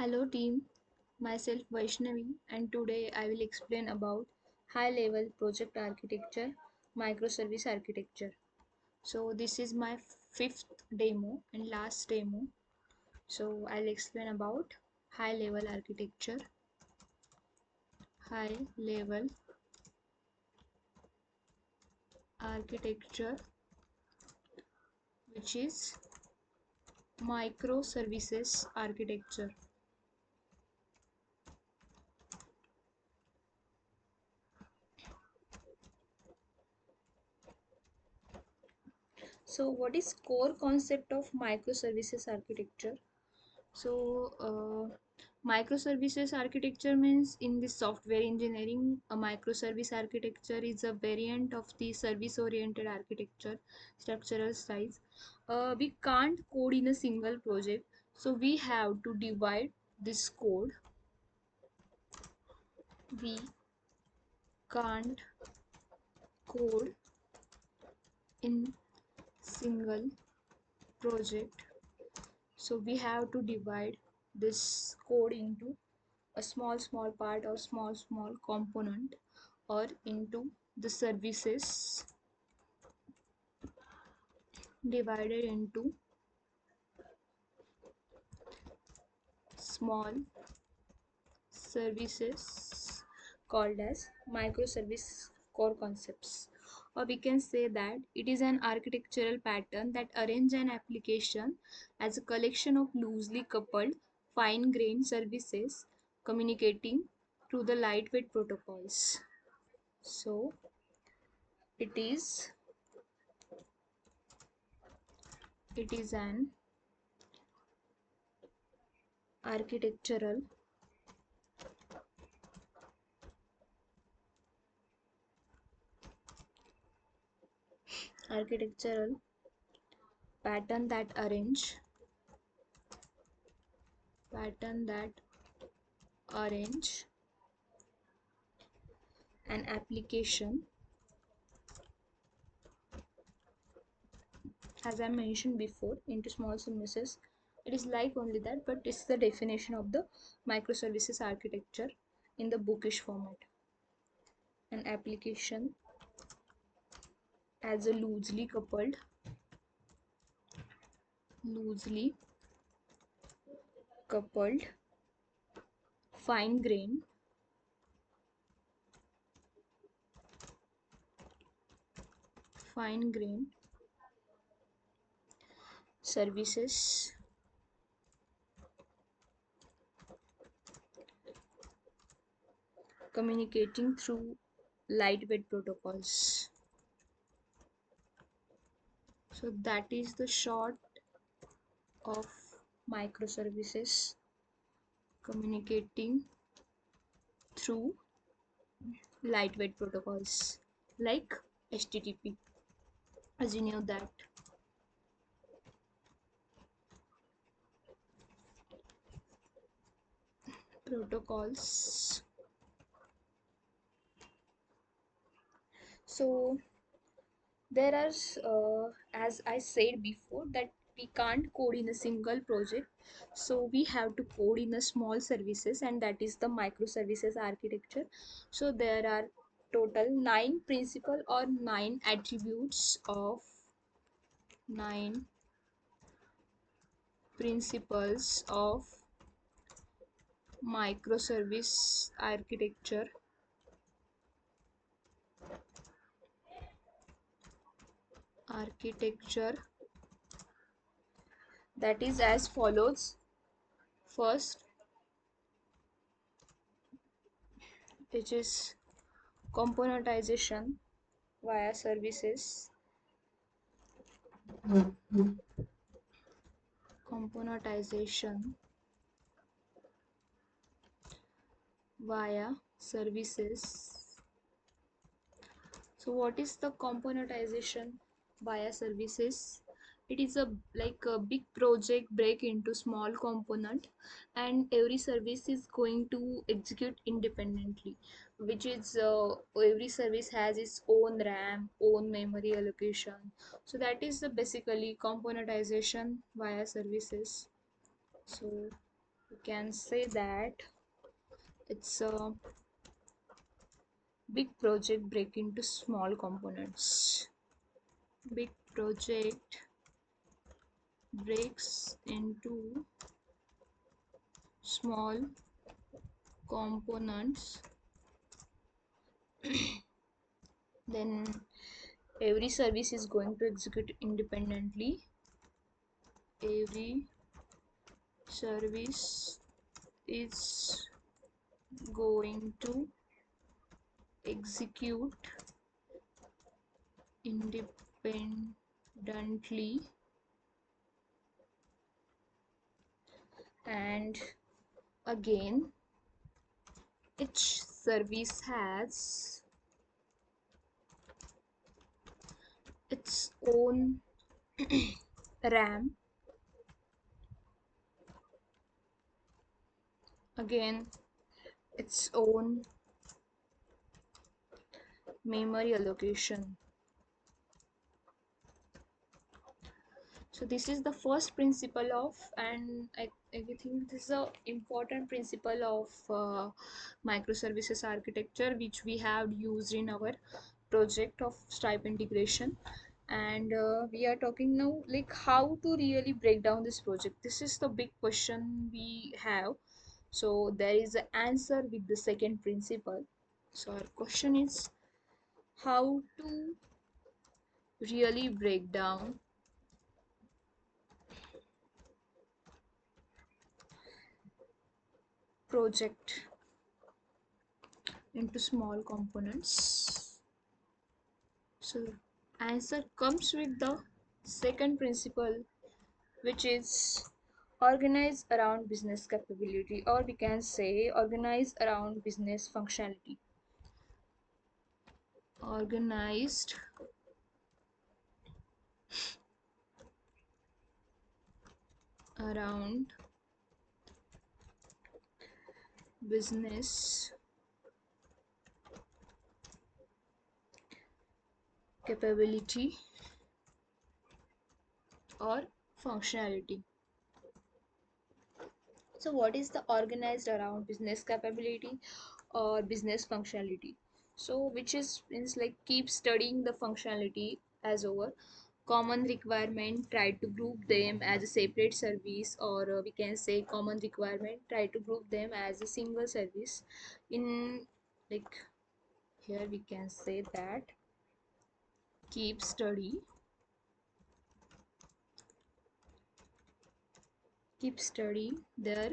Hello team, myself Vaishnavi and today I will explain about high level project architecture, microservice architecture. So this is my fifth demo and last demo. So I'll explain about high level architecture which is microservices architecture. So what is core concept of microservices architecture? So, microservices architecture means in the software engineering, a microservice architecture is a variant of the service-oriented architecture structural styles. We can't code in a single project, so we have to divide this code. We can't code in single project, so we have to divide this code into a small part or small component or into the services divided into small services called as microservice core concepts, or we can say that it is an architectural pattern that arrange an application as a collection of loosely coupled fine-grained services communicating through the lightweight protocols. So it is it is an architectural architectural pattern that arrange an application, as I mentioned before, into small services. It is like only that, but it's the definition of the microservices architecture in the bookish format. An application as a loosely coupled fine grained services communicating through lightweight protocols. So that is the short of microservices communicating through lightweight protocols like HTTP, as you know that. Protocols. So there are, as I said before, that we can't code in a single project, so we have to code in a small services, and that is the microservices architecture. So there are total nine principle or nine attributes of nine principles of microservice architecture, that is as follows. First, which is componentization via services. Componentization via services. So what is the componentization via services? It is a like a big project break into small component, and every service is going to execute independently, which is every service has its own RAM, own memory allocation. So that is the basically componentization via services. So You can say that it's a big project break into small components. Big project breaks into small components, then every service is going to execute independently. Every service is going to execute independently, and again each service has its own RAM, again its own memory allocation. So this is the first principle of, and I think this is a important principle of microservices architecture which we have used in our project of Stripe integration. And we are talking now like how to really break down this project. This is the big question we have. So there is an answer with the second principle. So our question is how to really break down project into small components. So answer comes with the second principle, which is organize around business capability, or we can say organize around business functionality. Organized around business capability or functionality. So what is the organized around business capability or business functionality? So which is means like keep studying the functionality as over common requirement, try to group them as a separate service, or we can say common requirement, try to group them as a single service. In like here we can say that keep study their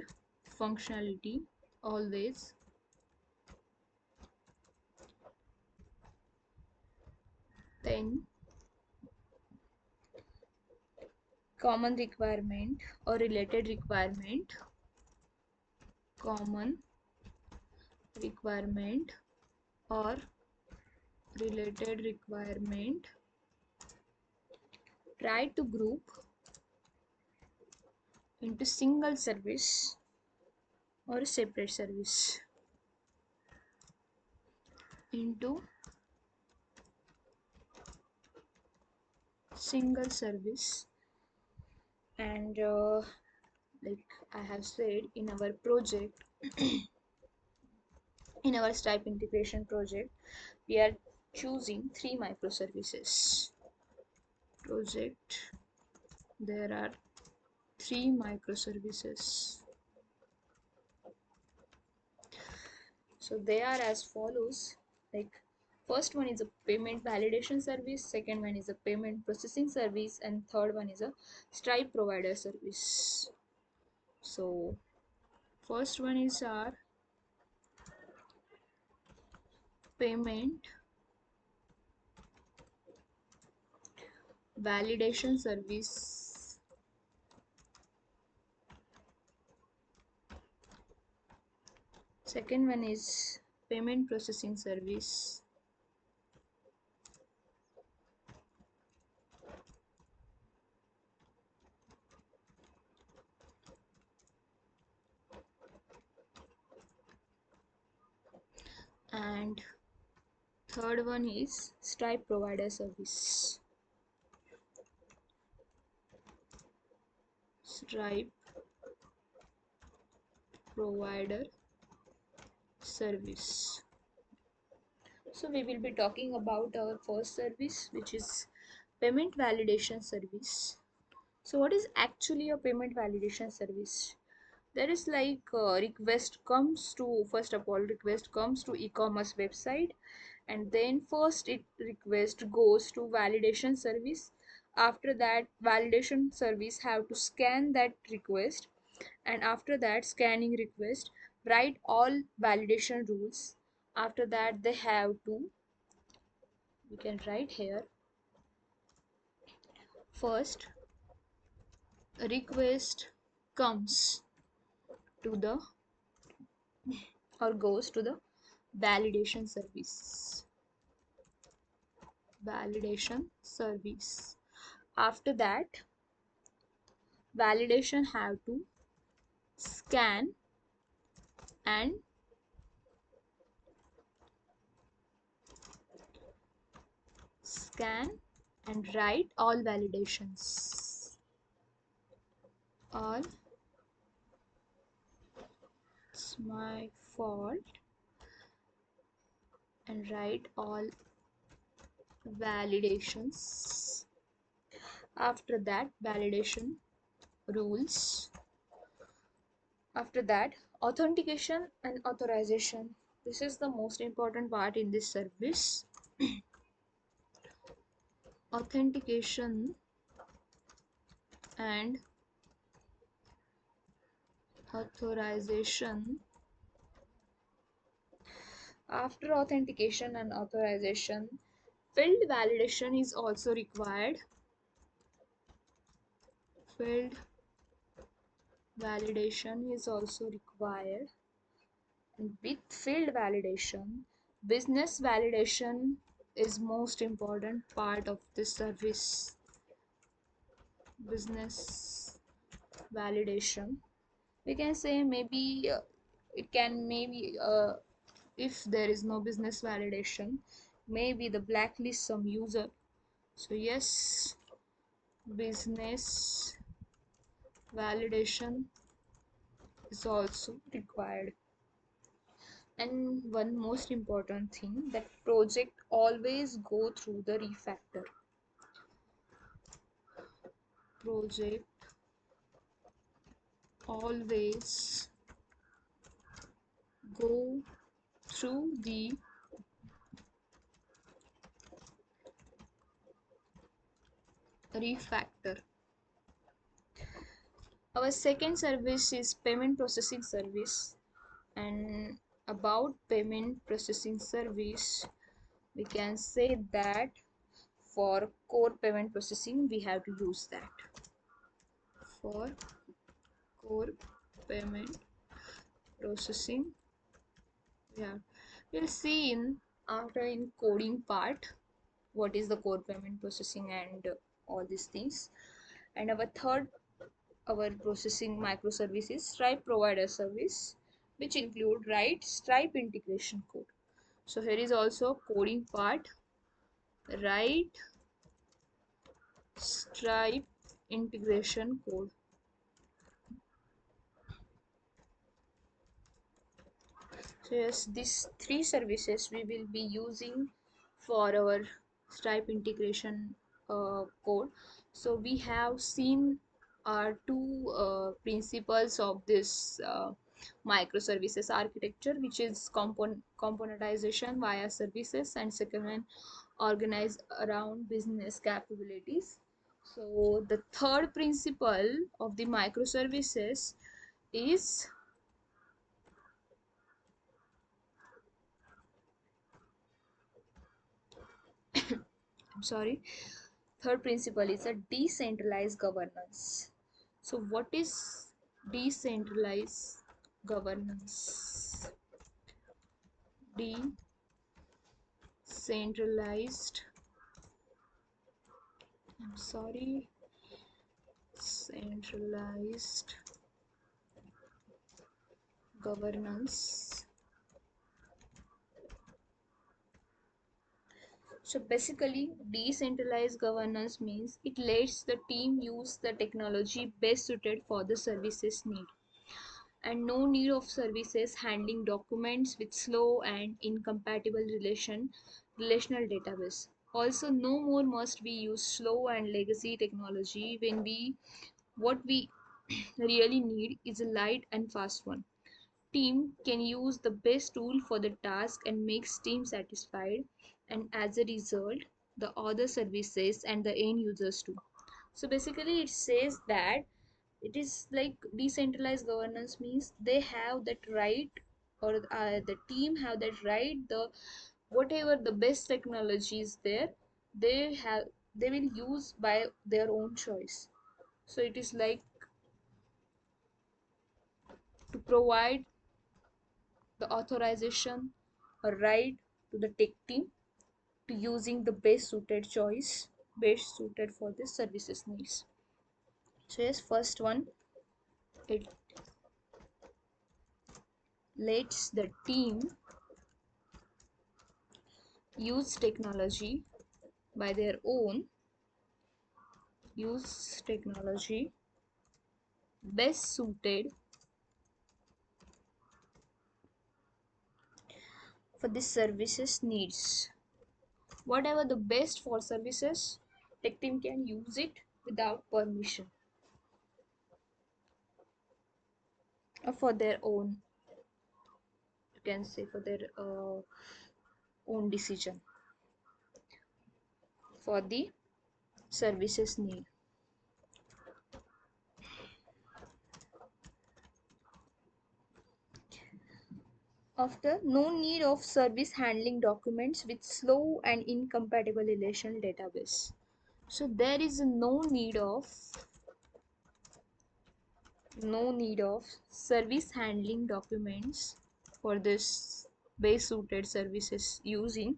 functionality always. Then common requirement or related requirement, common requirement or related requirement, try to group into single service or a separate service, into single service. And like I have said, in our project, in our Stripe integration project, we are choosing three microservices. Project, there are three microservices. So they are as follows, like first one is a payment validation service, second one is a payment processing service, and third one is a Stripe provider service. So first one is our payment validation service. Second one is payment processing service. And third one is Stripe provider service. Stripe provider service. So we will be talking about our first service, which is payment validation service. So what is actually a payment validation service? There is like request comes to, first of all, request comes to e-commerce website, and then first it request goes to validation service. After that, validation service have to scan that request, and after that scanning request, write all validation rules. After that they have to, we can write here, first request comes to the, or goes to the validation service, validation service. After that, validation have to scan and scan and write all validations, all, it's my fault, and write all validations. After that, validation rules. After that, authentication and authorization. This is the most important part in this service. Authentication and authorization. After authentication and authorization, field validation is also required. Field validation is also required. And with field validation, business validation is most important part of this service. Business validation, we can say, maybe it can, maybe if there is no business validation, maybe the blacklist some user. So yes, business validation is also required. And one most important thing, that project always go through the refactor. Project always go through the refactor. Our second service is payment processing service. And about payment processing service, we can say that for core payment processing we have to use that. For core payment processing, yeah, we'll see in, after in coding part, what is the core payment processing and all these things. And our third, our processing microservices, Stripe provider service, which include write Stripe integration code. So here is also coding part, write Stripe integration code. So yes, these three services we will be using for our Stripe integration code. So we have seen two principles of this microservices architecture, which is componentization via services, and second one, organized around business capabilities. So the third principle of the microservices is, I'm sorry, third principle is a decentralized governance. So what is decentralized governance? Decentralized, I'm sorry, centralized governance. So basically, decentralized governance means it lets the team use the technology best suited for the services need. and no need of services handling documents with slow and incompatible relational database. Also, no more must we use slow and legacy technology when we what we really need is a light and fast one. Team can use the best tool for the task and makes team satisfied, and as a result the other services and the end users too. So basically it says that it is like decentralized governance means they have that right, or the team have that right, the whatever the best technology is there, they have, they will use by their own choice. So it is like to provide the authorization or right to the tech team to using the best suited choice, best suited for the services needs. So yes, first one, it lets the team use technology by their own, use technology best suited for the services needs. Whatever the best for services, tech team can use it without permission or for their own, you can say for their own decision for the services need. After, no need of service handling documents with slow and incompatible relational database. So there is no need of service handling documents for this base suited services using,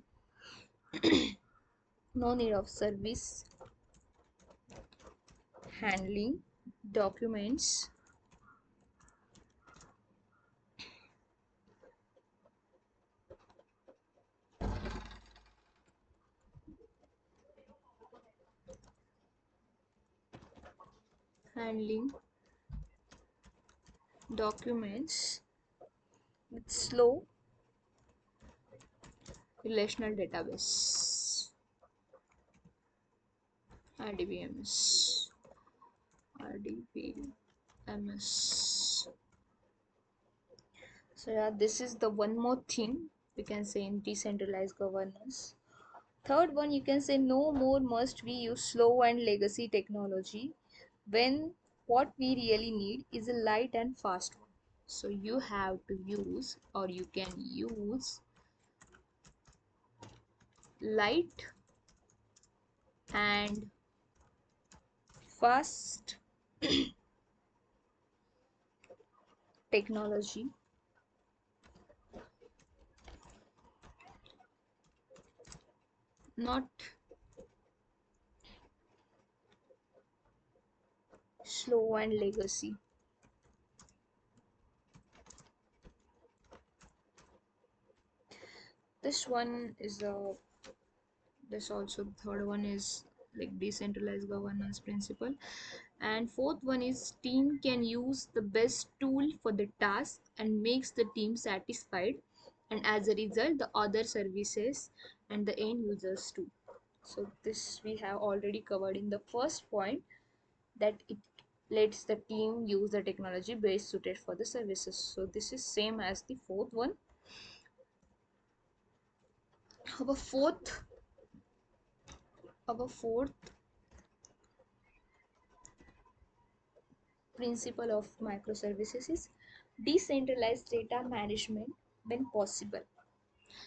no need of service handling documents handling documents with slow relational database, RDBMS, RDBMS. So yeah, this is the one more thing we can say in decentralized governance. Third one, you can say no more must we use slow and legacy technology when what we really need is a light and fast one. So you have to use, or you can use, light and fast technology, not slow and legacy. This one is a, this also third one is like decentralized governance principle, and fourth one is team can use the best tool for the task and makes the team satisfied, and as a result the other services and the end users too. So this we have already covered in the first point, that it lets the team use the technology best suited for the services. So this is same as the fourth one. Our fourth our fourth principle of microservices is decentralized data management when possible.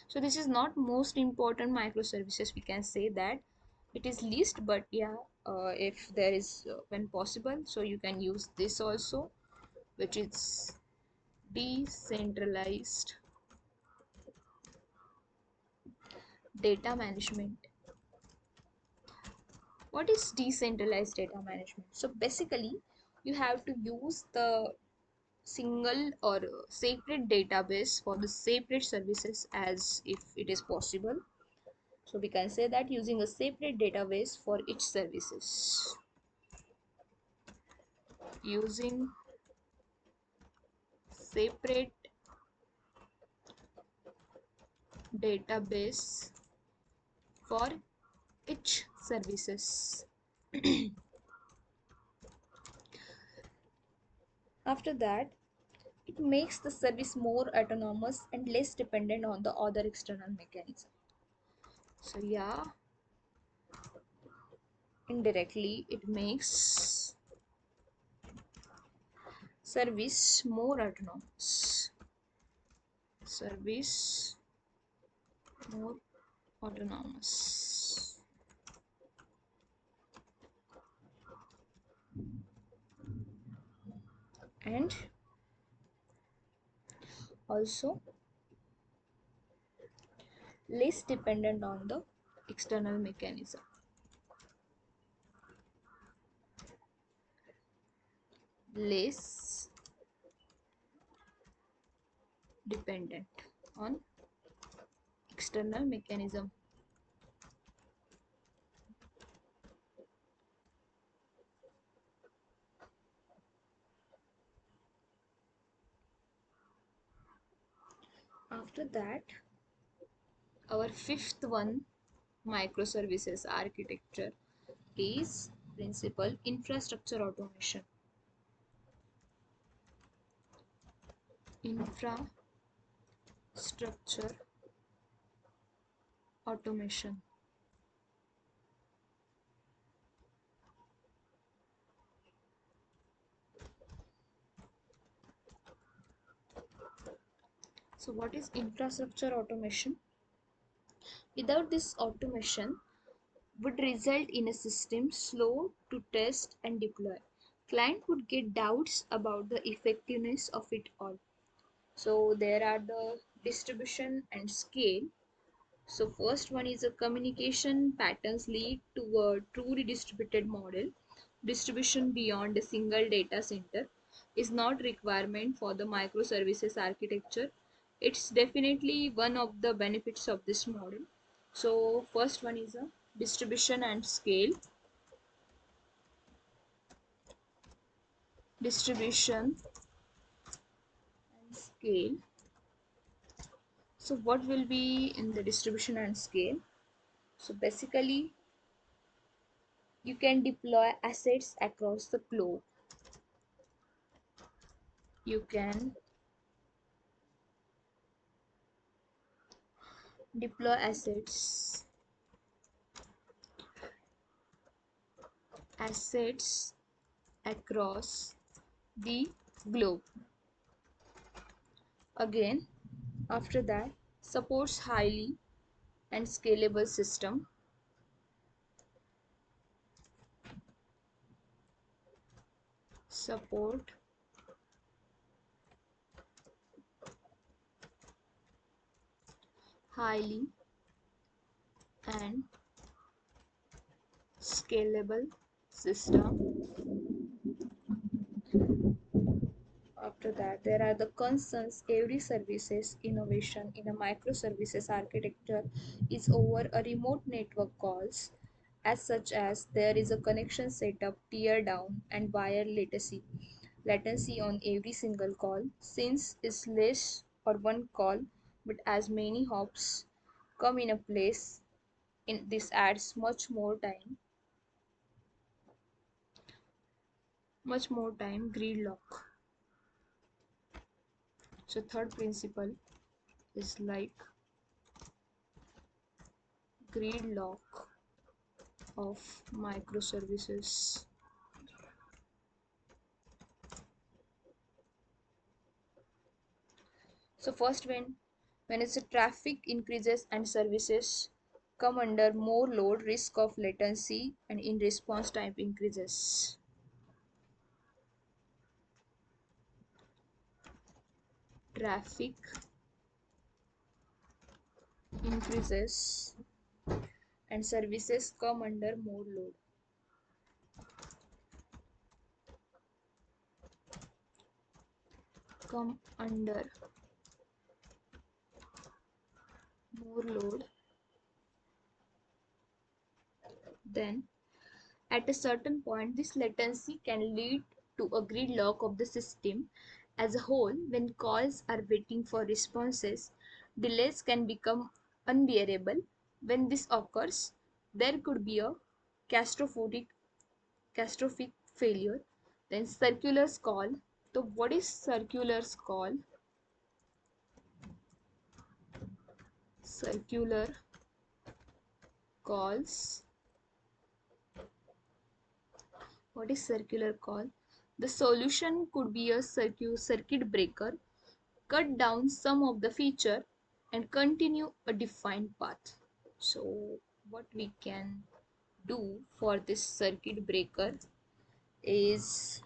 So this is not most important microservices, we can say that it is least, but yeah, if there is when possible, so you can use this also, which is decentralized data management. What is decentralized data management? So basically you have to use the single or separate database for the separate services as if it is possible. So we can say that using a separate database for each services, using separate database for each services. After that, it makes the service more autonomous and less dependent on the other external mechanism. So yeah, indirectly it makes service more autonomous. Service more autonomous. And also less dependent on the external mechanism. Less dependent on external mechanism. After that, our fifth one, microservices architecture, is principle infrastructure automation. Infrastructure automation. So what is infrastructure automation? Without this automation would result in a system slow to test and deploy. Client would get doubts about the effectiveness of it all. So there are the distribution and scale. So first one is a communication patterns lead to a truly distributed model. Distribution beyond a single data center is not requirement for the microservices architecture. It's definitely one of the benefits of this model. So first one is a distribution and scale. Distribution and scale. So what will be in the distribution and scale? So basically you can deploy assets across the globe. You can deploy assets across the globe. Again, after that, supports highly and scalable system. Support highly and scalable system. After that, there are the concerns every services innovation in a microservices architecture is over a remote network calls, as such as there is a connection setup, tear down, and wire latency. Latency on every single call, since it's less or one call, but as many hops come in a place, in this adds much more time gridlock. So third principle is like gridlock of microservices. So first, when it's a traffic increases and services come under more load, risk of latency and in response time increases. Traffic increases and services come under more load. Come under more load, then at a certain point this latency can lead to a gridlock of the system As a whole, when calls are waiting for responses, delays can become unbearable. When this occurs, there could be a catastrophic, catastrophic failure. Then circulars call. So what is circulars call? Circular calls. What is circular call? The solution could be a circuit breaker, cut down some of the feature and continue a defined path. So what we can do for this circuit breaker is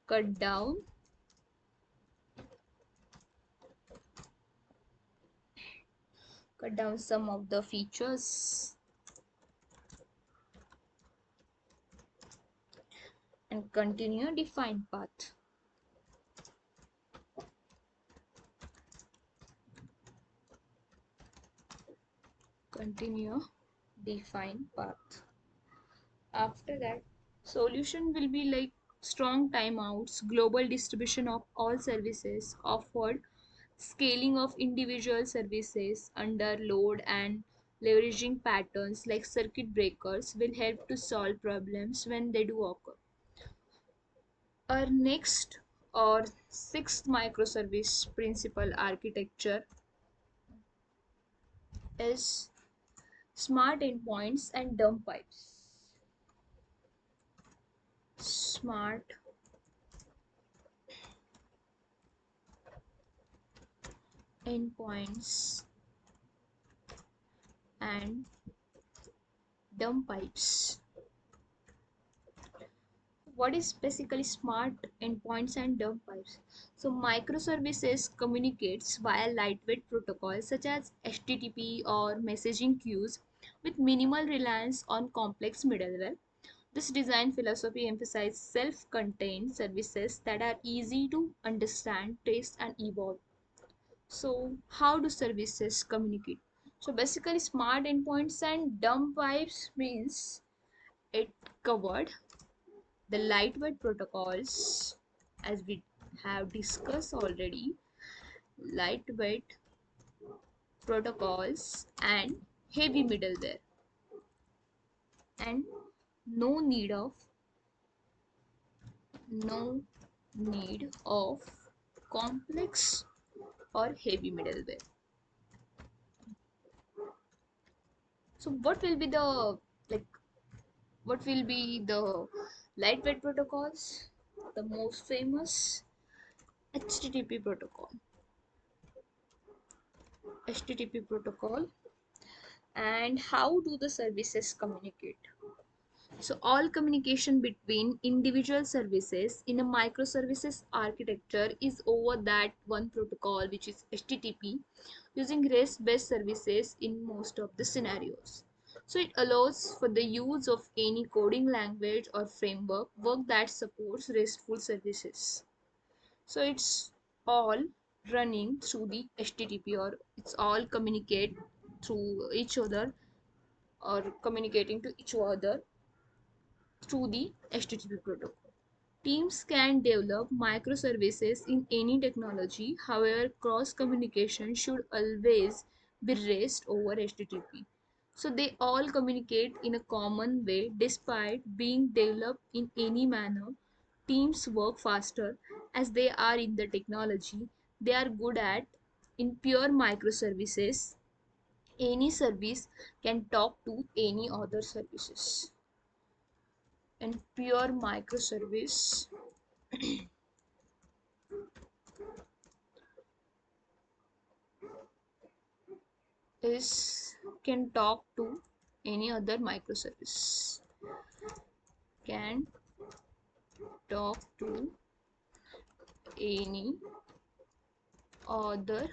cut down some of the features and continue a defined path. Continue defined path. After that, solution will be like strong timeouts, global distribution of all services offered, scaling of individual services under load, and leveraging patterns like circuit breakers will help to solve problems when they do occur. Our next or sixth microservice principal architecture is smart endpoints and dump pipes. Smart endpoints and dump pipes. What is basically smart endpoints and dump pipes? So microservices communicates via lightweight protocols such as HTTP or messaging queues with minimal reliance on complex middleware. This design philosophy emphasizes self-contained services that are easy to understand, test, and evolve. So how do services communicate? So basically smart endpoints and dump pipes means it covered the lightweight protocols, as we have discussed already, lightweight protocols and heavy middleware, and no need of no need of complex or heavy middleware. So like what will be the lightweight protocols? The most famous HTTP protocol. HTTP protocol. And how do the services communicate? So all communication between individual services in a microservices architecture is over that one protocol, which is HTTP, using REST-based services in most of the scenarios. So it allows for the use of any coding language or framework work that supports RESTful services. So it's all running through the HTTP, or it's all communicate through each other or communicating to each other through the HTTP protocol. Teams can develop microservices in any technology. However, cross communication should always be raised over HTTP. So they all communicate in a common way despite being developed in any manner. Teams work faster as they are in the technology they are good at. In pure microservices, any service can talk to any other services. And pure microservice is can talk to any other microservice, can talk to any other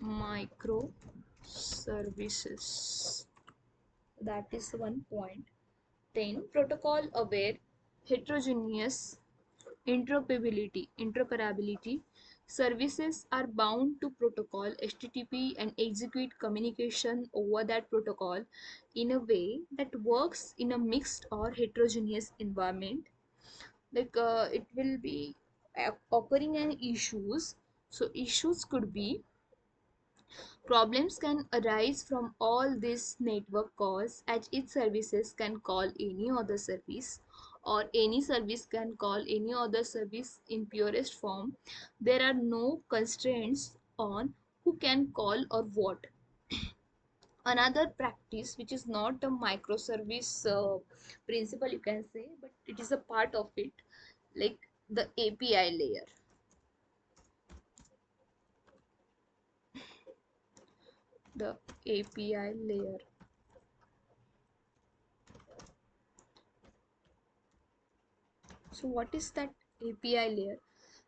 microservices. That is one point. Then protocol aware heterogeneous interoperability. Services are bound to protocol HTTP and execute communication over that protocol in a way that works in a mixed or heterogeneous environment. Like it will be occurring and issues. So issues could be problems can arise from all this network cause as each services can call any other service or any service can call any other service in purest form. There are no constraints on who can call or what. Another practice which is not a microservice principle you can say, but it is a part of it, like the API layer. The API layer. So what is that API layer?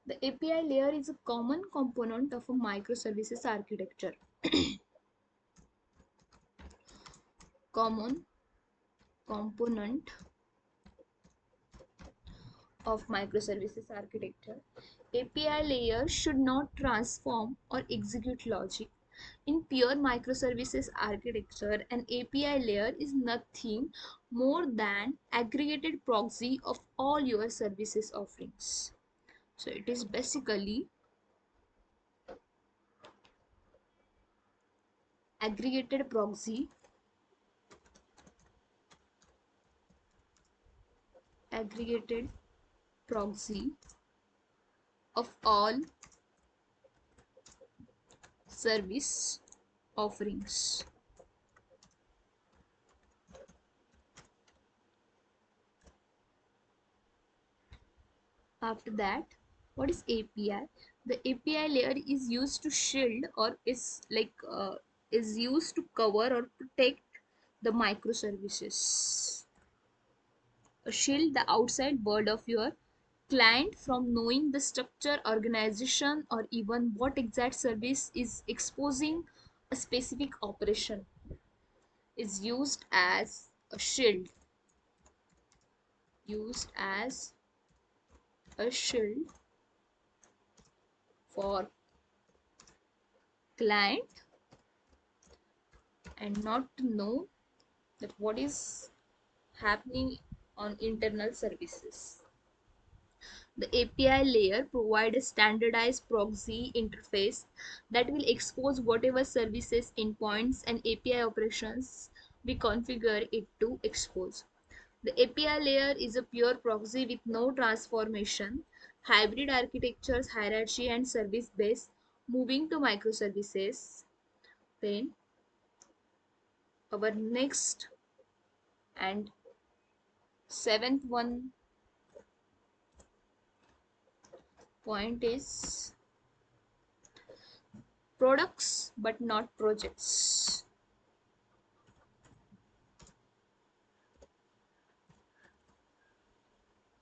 The API layer is a common component of a microservices architecture. Common component of microservices architecture. API layer should not transform or execute logic. In pure microservices architecture, an API layer is nothing more than aggregated proxy of all your services offerings. So it is basically aggregated proxy, aggregated proxy of all service offerings. After that, what is API? The API layer is used to shield or is used to cover or protect the microservices. Shield the outside world of your client from knowing the structure, organization, or even what exact service is exposing a specific operation. Is used as a shield. Used as a shield for client and not to know that what is happening on internal services. The API layer provides a standardized proxy interface that will expose whatever services, endpoints, and API operations we configure it to expose. The API layer is a pure proxy with no transformation, hybrid architectures, hierarchy, and service base. Moving to microservices, then our next and seventh one point is products but not projects.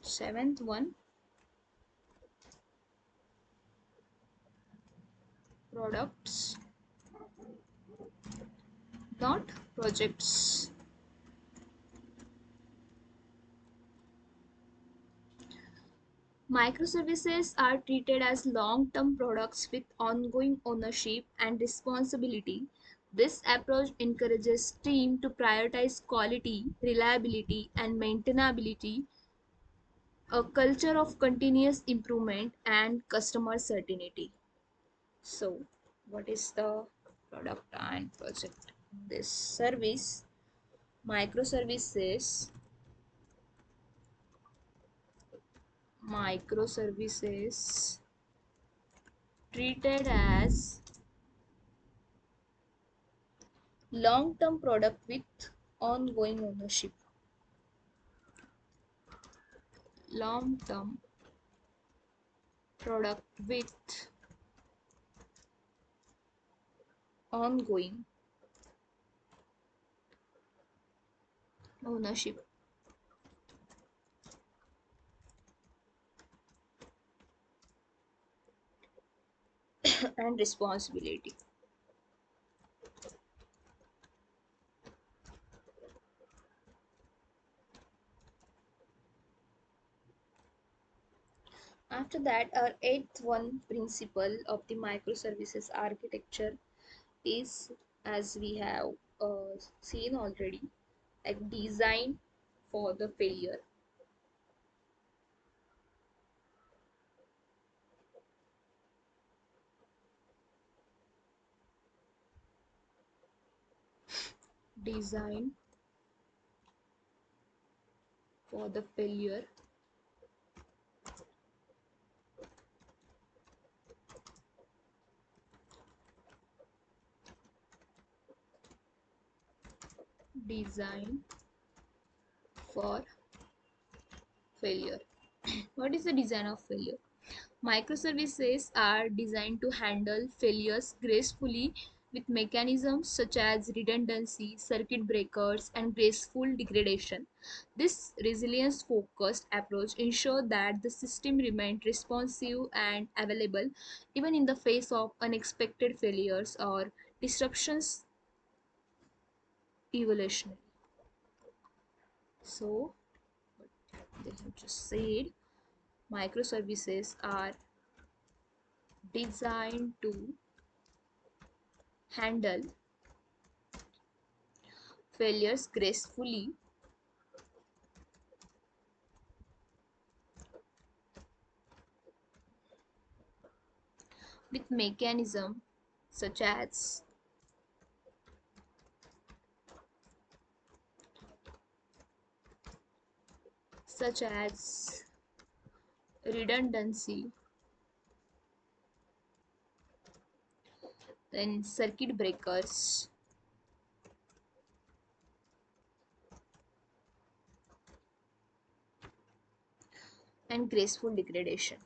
Seventh one, products not projects. Microservices are treated as long-term products with ongoing ownership and responsibility. This approach encourages teams to prioritize quality, reliability, and maintainability, a culture of continuous improvement and customer certainty. So, what is the product and project? This service, microservices, microservices treated as long-term product with ongoing ownership. Long-term product with ongoing ownership and responsibility. After that, our eighth one principle of the microservices architecture is, as we have seen already, like design for the failure. design for the failure, design for failure. What is the design of failure? Microservices are designed to handle failures gracefully with mechanisms such as redundancy, circuit breakers, and graceful degradation. This resilience focused approach ensures that the system remains responsive and available even in the face of unexpected failures or disruptions evolutionary. So, they have just said microservices are designed to handle failures gracefully with mechanism such as such as redundancy, then circuit breakers, and graceful degradation.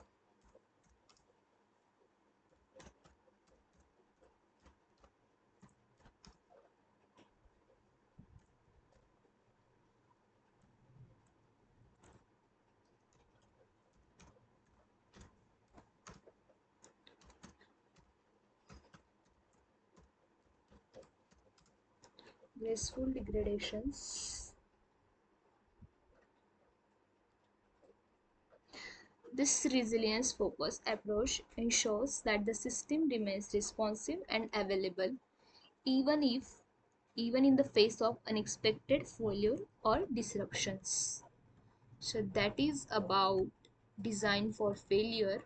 Graceful degradations. This resilience focused approach ensures that the system remains responsive and available even if even in the face of unexpected failure or disruptions. So that is about design for failure.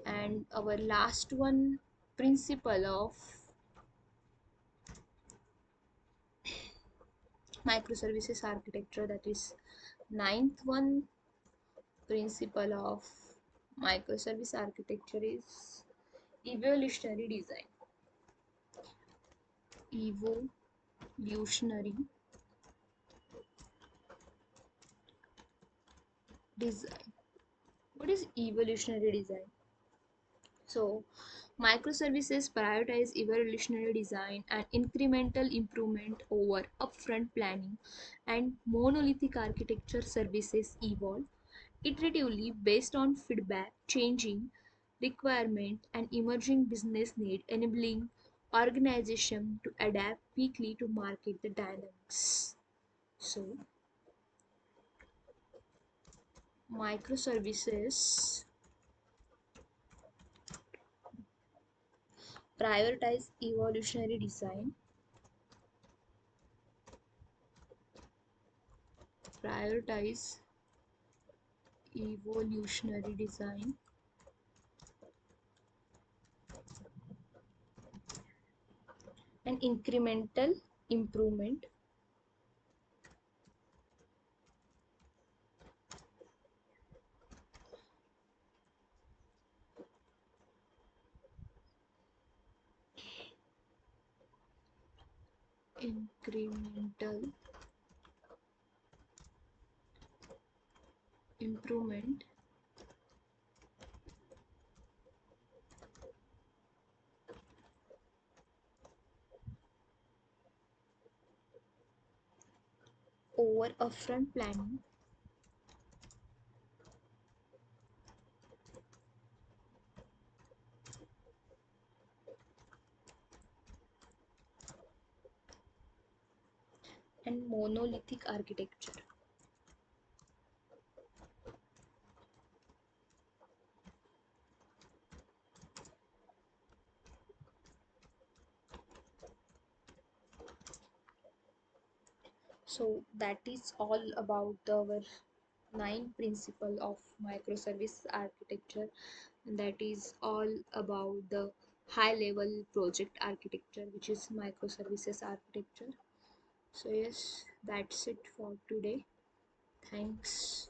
And our last one, principle of microservices architecture, that is ninth one, principle of microservice architecture is evolutionary design. Evolutionary design. What is evolutionary design? So, microservices prioritize evolutionary design and incremental improvement over upfront planning, and monolithic architecture services evolve iteratively based on feedback, changing requirement, and emerging business need, enabling organization to adapt quickly to market the dynamics. So, microservices prioritize evolutionary design, prioritize evolutionary design and incremental improvement incremental improvement over upfront planning. And monolithic architecture. So that is all about our nine principle of microservice architecture. And that is all about the high level project architecture, which is microservices architecture. So yes, that's it for today. Thanks.